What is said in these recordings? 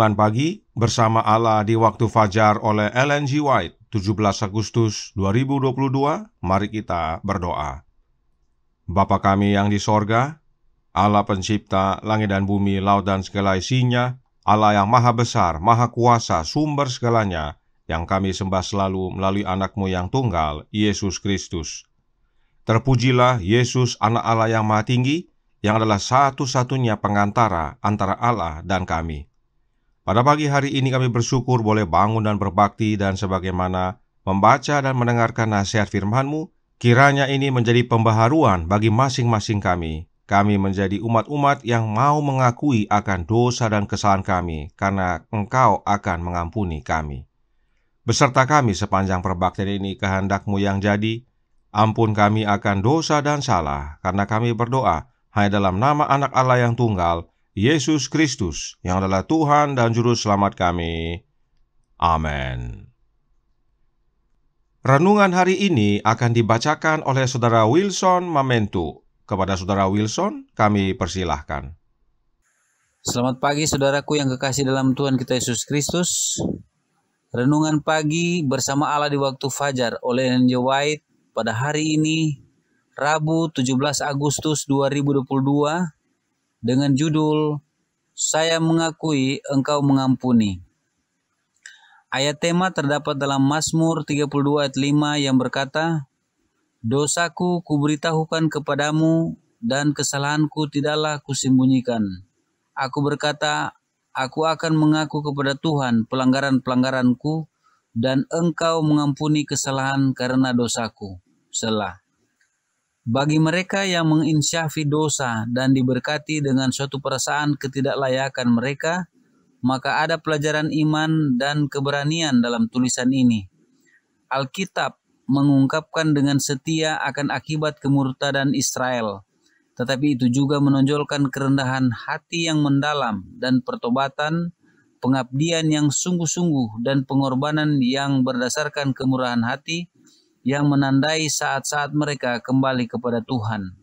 Renungan Pagi bersama Allah di Waktu Fajar oleh Ellen G. White, 17 Agustus 2022. Mari kita berdoa. Bapa kami yang di sorga, Allah pencipta langit dan bumi, laut dan segala isinya, Allah yang maha besar, maha kuasa, sumber segalanya, yang kami sembah selalu melalui anak-Mu yang tunggal, Yesus Kristus. Terpujilah Yesus, anak Allah yang maha tinggi, yang adalah satu-satunya pengantara antara Allah dan kami. Pada pagi hari ini kami bersyukur boleh bangun dan berbakti, dan sebagaimana membaca dan mendengarkan nasihat firman-Mu, kiranya ini menjadi pembaharuan bagi masing-masing kami. Kami menjadi umat-umat yang mau mengakui akan dosa dan kesalahan kami, karena Engkau akan mengampuni kami. Beserta kami sepanjang perbaktian ini, kehendak-Mu yang jadi. Ampun kami akan dosa dan salah, karena kami berdoa hanya dalam nama anak Allah yang tunggal, Yesus Kristus, yang adalah Tuhan dan Juru Selamat kami. Amin. Renungan hari ini akan dibacakan oleh Saudara Wilson Mamentu. Kepada Saudara Wilson, kami persilahkan. Selamat pagi saudaraku yang kekasih dalam Tuhan kita Yesus Kristus. Renungan pagi bersama Allah di waktu fajar oleh Ellen G. White pada hari ini, Rabu 17 Agustus 2022, dengan judul Saya Mengakui Engkau Mengampuni. Ayat tema terdapat dalam Mazmur 32 ayat 5 yang berkata, Dosaku kuberitahukan kepadamu, dan kesalahanku tidaklah kusembunyikan. Aku berkata, aku akan mengaku kepada Tuhan pelanggaran-pelanggaranku, dan Engkau mengampuni kesalahan karena dosaku. Selah. Bagi mereka yang menginsyafi dosa dan diberkati dengan suatu perasaan ketidaklayakan mereka, maka ada pelajaran iman dan keberanian dalam tulisan ini. Alkitab mengungkapkan dengan setia akan akibat kemurtadan Israel, tetapi itu juga menonjolkan kerendahan hati yang mendalam dan pertobatan, pengabdian yang sungguh-sungguh, dan pengorbanan yang berdasarkan kemurahan hati, yang menandai saat-saat mereka kembali kepada Tuhan.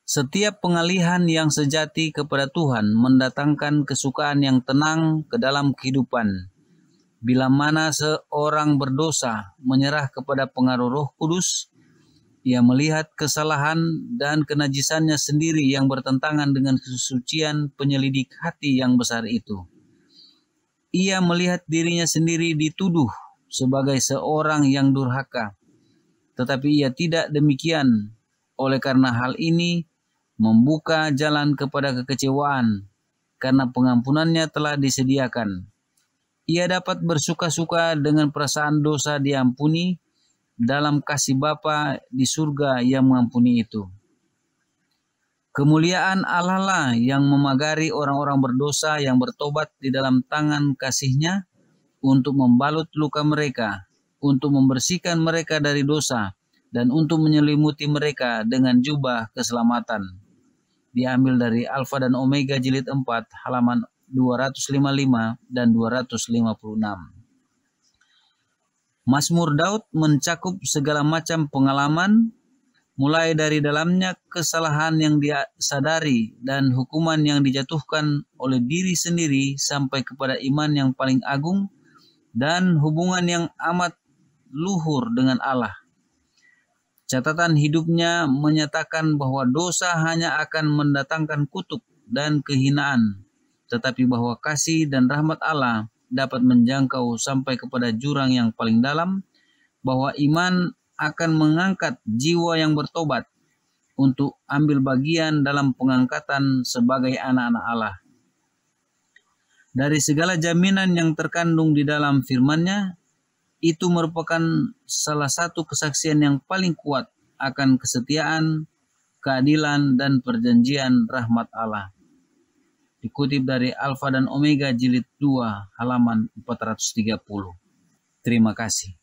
Setiap pengalihan yang sejati kepada Tuhan mendatangkan kesukaan yang tenang ke dalam kehidupan. Bila mana seorang berdosa menyerah kepada pengaruh Roh Kudus, ia melihat kesalahan dan kenajisannya sendiri yang bertentangan dengan kesucian penyelidik hati yang besar itu. Ia melihat dirinya sendiri dituduh sebagai seorang yang durhaka, tetapi ia tidak demikian. Oleh karena hal ini membuka jalan kepada kekecewaan, karena pengampunannya telah disediakan. Ia dapat bersuka-suka dengan perasaan dosa diampuni dalam kasih Bapa di surga yang mengampuni itu. Kemuliaan Allah lah yang memagari orang-orang berdosa yang bertobat di dalam tangan kasih-Nya, untuk membalut luka mereka, untuk membersihkan mereka dari dosa, dan untuk menyelimuti mereka dengan jubah keselamatan. Diambil dari Alfa dan Omega jilid 4 halaman 255 dan 256. Mazmur Daud mencakup segala macam pengalaman, mulai dari dalamnya kesalahan yang dia sadari dan hukuman yang dijatuhkan oleh diri sendiri, sampai kepada iman yang paling agung dan hubungan yang amat luhur dengan Allah. Catatan hidupnya menyatakan bahwa dosa hanya akan mendatangkan kutuk dan kehinaan, tetapi bahwa kasih dan rahmat Allah dapat menjangkau sampai kepada jurang yang paling dalam, bahwa iman akan mengangkat jiwa yang bertobat untuk ambil bagian dalam pengangkatan sebagai anak-anak Allah. Dari segala jaminan yang terkandung di dalam firman-Nya, itu merupakan salah satu kesaksian yang paling kuat akan kesetiaan, keadilan, dan perjanjian rahmat Allah. Dikutip dari Alfa dan Omega jilid 2 halaman 430. Terima kasih.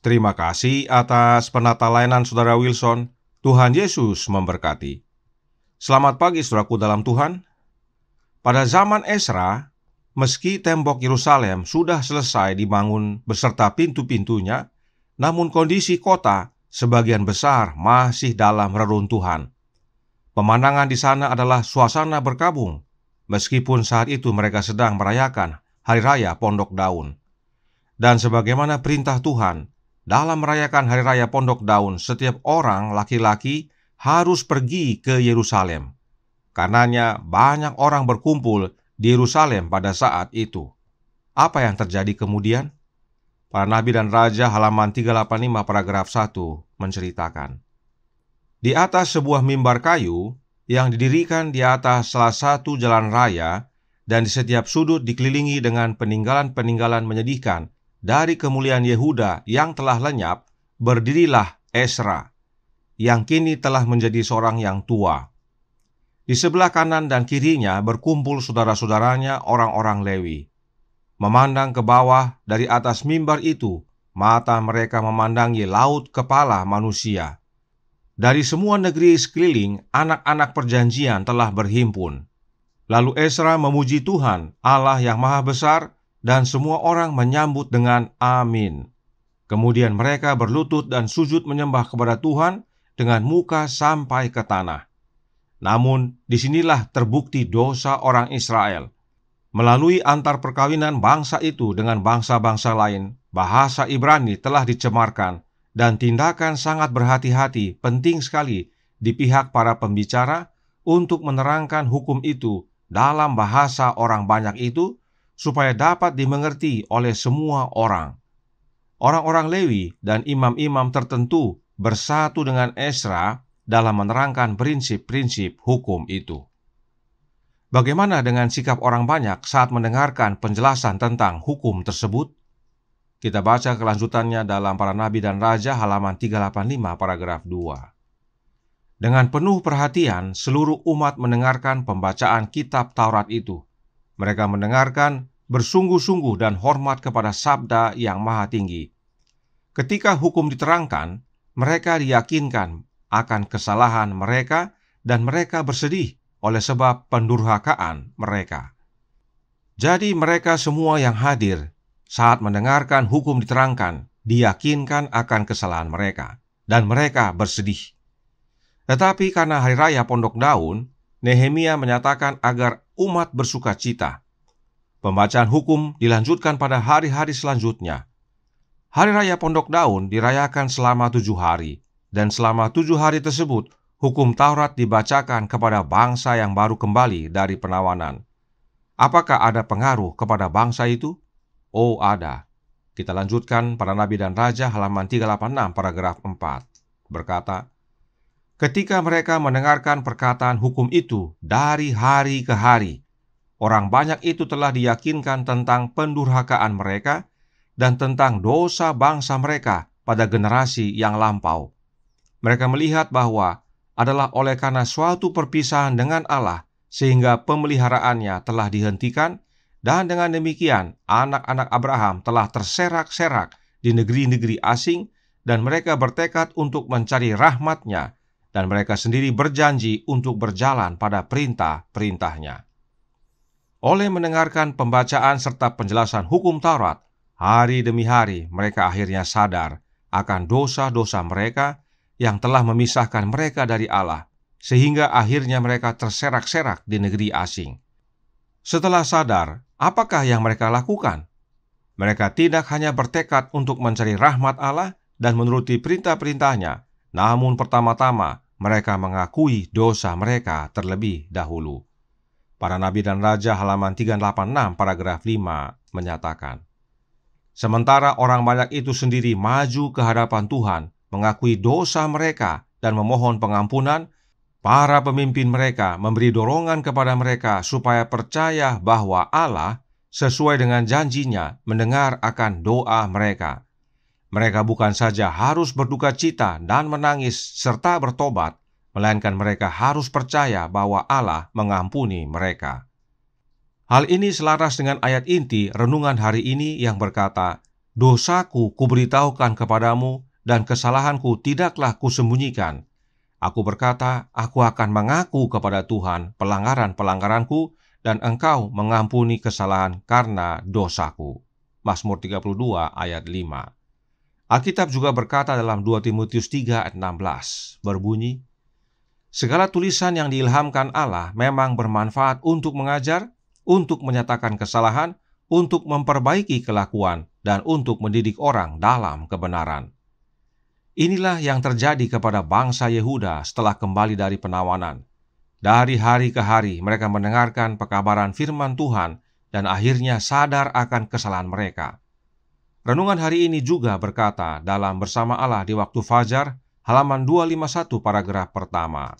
Terima kasih atas penata layanan Saudara Wilson. Tuhan Yesus memberkati. Selamat pagi saudaraku dalam Tuhan. Pada zaman Esra, meski tembok Yerusalem sudah selesai dibangun beserta pintu-pintunya, namun kondisi kota sebagian besar masih dalam reruntuhan. Pemandangan di sana adalah suasana berkabung, meskipun saat itu mereka sedang merayakan Hari Raya Pondok Daun. Dan sebagaimana perintah Tuhan, dalam merayakan Hari Raya Pondok Daun, setiap orang laki-laki harus pergi ke Yerusalem. Karenanya banyak orang berkumpul di Yerusalem pada saat itu. Apa yang terjadi kemudian? Para Nabi dan Raja halaman 385 paragraf 1 menceritakan. Di atas sebuah mimbar kayu yang didirikan di atas salah satu jalan raya dan di setiap sudut dikelilingi dengan peninggalan-peninggalan menyedihkan dari kemuliaan Yehuda yang telah lenyap, berdirilah Ezra, yang kini telah menjadi seorang yang tua. Di sebelah kanan dan kirinya berkumpul saudara-saudaranya orang-orang Lewi. Memandang ke bawah dari atas mimbar itu, mata mereka memandangi laut kepala manusia. Dari semua negeri sekeliling, anak-anak perjanjian telah berhimpun. Lalu Ezra memuji Tuhan, Allah yang Maha Besar, dan semua orang menyambut dengan amin. Kemudian mereka berlutut dan sujud menyembah kepada Tuhan dengan muka sampai ke tanah. Namun, disinilah terbukti dosa orang Israel. Melalui antar perkawinan bangsa itu dengan bangsa-bangsa lain, bahasa Ibrani telah dicemarkan, dan tindakan sangat berhati-hati penting sekali di pihak para pembicara untuk menerangkan hukum itu dalam bahasa orang banyak itu, supaya dapat dimengerti oleh semua orang. Orang-orang Lewi dan imam-imam tertentu bersatu dengan Ezra dalam menerangkan prinsip-prinsip hukum itu. Bagaimana dengan sikap orang banyak saat mendengarkan penjelasan tentang hukum tersebut? Kita baca kelanjutannya dalam Para Nabi dan Raja halaman 385 paragraf 2. Dengan penuh perhatian, seluruh umat mendengarkan pembacaan kitab Taurat itu. Mereka mendengarkan bersungguh-sungguh dan hormat kepada sabda yang maha tinggi. Ketika hukum diterangkan, mereka diyakinkan akan kesalahan mereka dan mereka bersedih oleh sebab pendurhakaan mereka. Jadi mereka semua yang hadir saat mendengarkan hukum diterangkan, diyakinkan akan kesalahan mereka, dan mereka bersedih. Tetapi karena Hari Raya Pondok Daun, Nehemia menyatakan agar umat bersuka cita. Pembacaan hukum dilanjutkan pada hari-hari selanjutnya. Hari Raya Pondok Daun dirayakan selama 7 hari, dan selama 7 hari tersebut, hukum Taurat dibacakan kepada bangsa yang baru kembali dari penawanan. Apakah ada pengaruh kepada bangsa itu? Oh, ada. Kita lanjutkan Para Nabi dan Raja halaman 386 paragraf 4. Berkata, ketika mereka mendengarkan perkataan hukum itu dari hari ke hari, orang banyak itu telah diyakinkan tentang pendurhakaan mereka dan tentang dosa bangsa mereka pada generasi yang lampau. Mereka melihat bahwa adalah oleh karena suatu perpisahan dengan Allah sehingga pemeliharaannya telah dihentikan, dan dengan demikian anak-anak Abraham telah terserak-serak di negeri-negeri asing, dan mereka bertekad untuk mencari rahmat-Nya, dan mereka sendiri berjanji untuk berjalan pada perintah-perintah-Nya. Oleh mendengarkan pembacaan serta penjelasan hukum Taurat, hari demi hari mereka akhirnya sadar akan dosa-dosa mereka yang telah memisahkan mereka dari Allah, sehingga akhirnya mereka terserak-serak di negeri asing. Setelah sadar, apakah yang mereka lakukan? Mereka tidak hanya bertekad untuk mencari rahmat Allah dan menuruti perintah-perintah-Nya, namun pertama-tama mereka mengakui dosa mereka terlebih dahulu. Para Nabi dan Raja halaman 386 paragraf 5 menyatakan, sementara orang banyak itu sendiri maju ke hadapan Tuhan, mengakui dosa mereka dan memohon pengampunan, para pemimpin mereka memberi dorongan kepada mereka supaya percaya bahwa Allah sesuai dengan janjinya mendengar akan doa mereka. Mereka bukan saja harus berduka cita dan menangis serta bertobat, melainkan mereka harus percaya bahwa Allah mengampuni mereka. Hal ini selaras dengan ayat inti renungan hari ini yang berkata, dosaku kuberitahukan kepadamu, dan kesalahanku tidaklah kusembunyikan. Aku berkata, aku akan mengaku kepada Tuhan pelanggaran-pelanggaranku, dan Engkau mengampuni kesalahan karena dosaku. Mazmur 32 ayat 5. Alkitab juga berkata dalam 2 Timotius 3 ayat 16, berbunyi, Segala tulisan yang diilhamkan Allah memang bermanfaat untuk mengajar, untuk menyatakan kesalahan, untuk memperbaiki kelakuan, dan untuk mendidik orang dalam kebenaran. Inilah yang terjadi kepada bangsa Yehuda setelah kembali dari penawanan. Dari hari ke hari mereka mendengarkan pekabaran firman Tuhan dan akhirnya sadar akan kesalahan mereka. Renungan hari ini juga berkata dalam Bersama Allah di Waktu Fajar, halaman 251 paragraf pertama.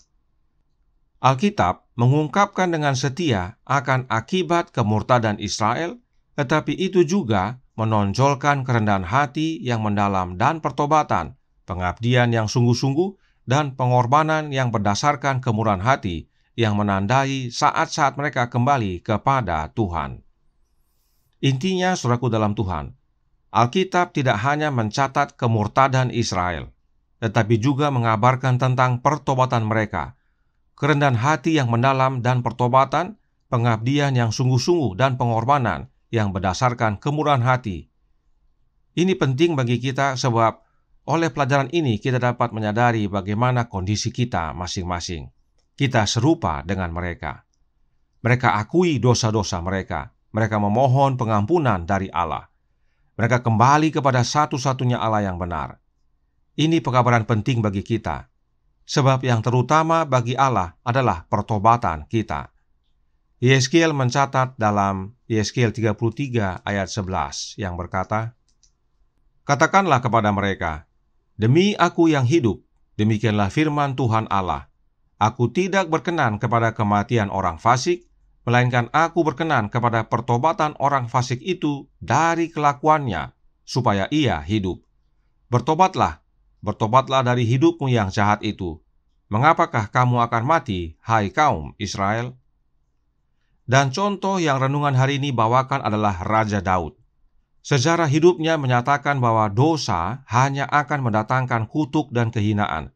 Alkitab mengungkapkan dengan setia akan akibat kemurtadan Israel, tetapi itu juga menonjolkan kerendahan hati yang mendalam dan pertobatan, pengabdian yang sungguh-sungguh, dan pengorbanan yang berdasarkan kemurahan hati yang menandai saat-saat mereka kembali kepada Tuhan. Intinya, saudaraku dalam Tuhan, Alkitab tidak hanya mencatat kemurtadan Israel, tetapi juga mengabarkan tentang pertobatan mereka, kerendahan hati yang mendalam dan pertobatan, pengabdian yang sungguh-sungguh dan pengorbanan yang berdasarkan kemurahan hati. Ini penting bagi kita sebab oleh pelajaran ini kita dapat menyadari bagaimana kondisi kita masing-masing. Kita serupa dengan mereka. Mereka akui dosa-dosa mereka. Mereka memohon pengampunan dari Allah. Mereka kembali kepada satu-satunya Allah yang benar. Ini pekabaran penting bagi kita. Sebab yang terutama bagi Allah adalah pertobatan kita. Yeskil mencatat dalam Yeskil 33 ayat 11 yang berkata, "Katakanlah kepada mereka, demi aku yang hidup, demikianlah firman Tuhan Allah, aku tidak berkenan kepada kematian orang fasik, melainkan aku berkenan kepada pertobatan orang fasik itu dari kelakuannya, supaya ia hidup. Bertobatlah, bertobatlah dari hidupmu yang jahat itu. Mengapakah kamu akan mati, hai kaum Israel?" Dan contoh yang renungan hari ini bawakan adalah Raja Daud. Sejarah hidupnya menyatakan bahwa dosa hanya akan mendatangkan kutuk dan kehinaan,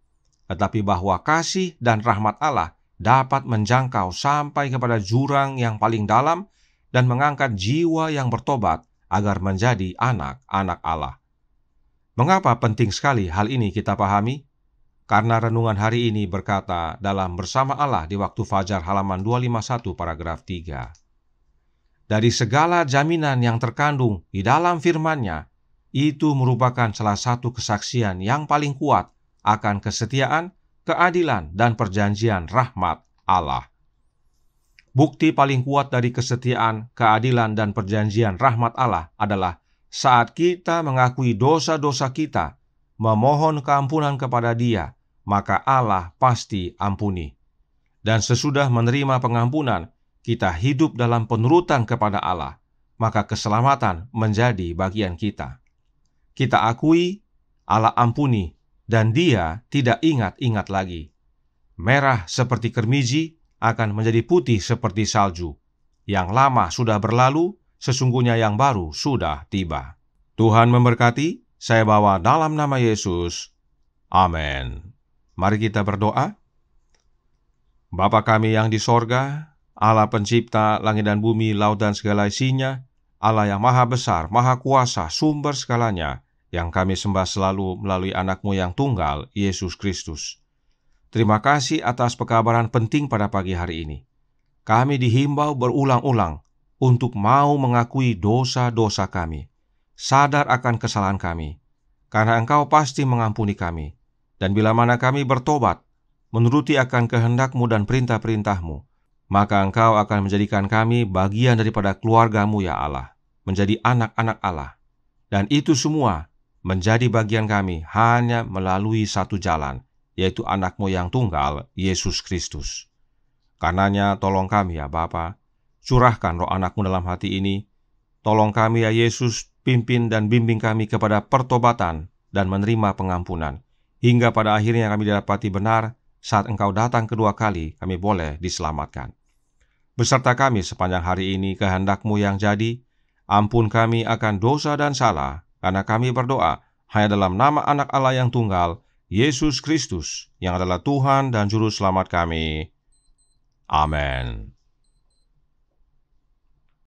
tetapi bahwa kasih dan rahmat Allah dapat menjangkau sampai kepada jurang yang paling dalam dan mengangkat jiwa yang bertobat agar menjadi anak-anak Allah. Mengapa penting sekali hal ini kita pahami? Karena renungan hari ini berkata dalam Bersama Allah di Waktu Fajar halaman 251 paragraf 3. Dari segala jaminan yang terkandung di dalam firman-Nya, itu merupakan salah satu kesaksian yang paling kuat akan kesetiaan, keadilan, dan perjanjian rahmat Allah. Bukti paling kuat dari kesetiaan, keadilan, dan perjanjian rahmat Allah adalah saat kita mengakui dosa-dosa kita, memohon keampunan kepada Dia, maka Allah pasti ampuni. Dan sesudah menerima pengampunan, kita hidup dalam penurutan kepada Allah, maka keselamatan menjadi bagian kita. Kita akui, Allah ampuni, dan Dia tidak ingat-ingat lagi. Merah seperti kermiji akan menjadi putih seperti salju. Yang lama sudah berlalu, sesungguhnya yang baru sudah tiba. Tuhan memberkati, saya bawa dalam nama Yesus. Amin. Mari kita berdoa. Bapa kami yang di sorga, Allah pencipta langit dan bumi, laut dan segala isinya, Allah yang maha besar, maha kuasa, sumber segalanya, yang kami sembah selalu melalui anak-Mu yang tunggal, Yesus Kristus. Terima kasih atas pekabaran penting pada pagi hari ini. Kami dihimbau berulang-ulang untuk mau mengakui dosa-dosa kami, sadar akan kesalahan kami, karena Engkau pasti mengampuni kami. Dan bila mana kami bertobat, menuruti akan kehendak-Mu dan perintah-perintah-Mu, maka Engkau akan menjadikan kami bagian daripada keluarga-Mu ya Allah, menjadi anak-anak Allah. Dan itu semua menjadi bagian kami hanya melalui satu jalan, yaitu anak-Mu yang tunggal, Yesus Kristus. Karenanya tolong kami ya Bapa, curahkan roh anak-Mu dalam hati ini. Tolong kami ya Yesus, pimpin dan bimbing kami kepada pertobatan dan menerima pengampunan, hingga pada akhirnya kami didapati benar saat Engkau datang kedua kali, kami boleh diselamatkan. Beserta kami sepanjang hari ini kehendak-Mu yang jadi, ampun kami akan dosa dan salah, karena kami berdoa hanya dalam nama anak Allah yang tunggal, Yesus Kristus, yang adalah Tuhan dan Juru Selamat kami. Amin.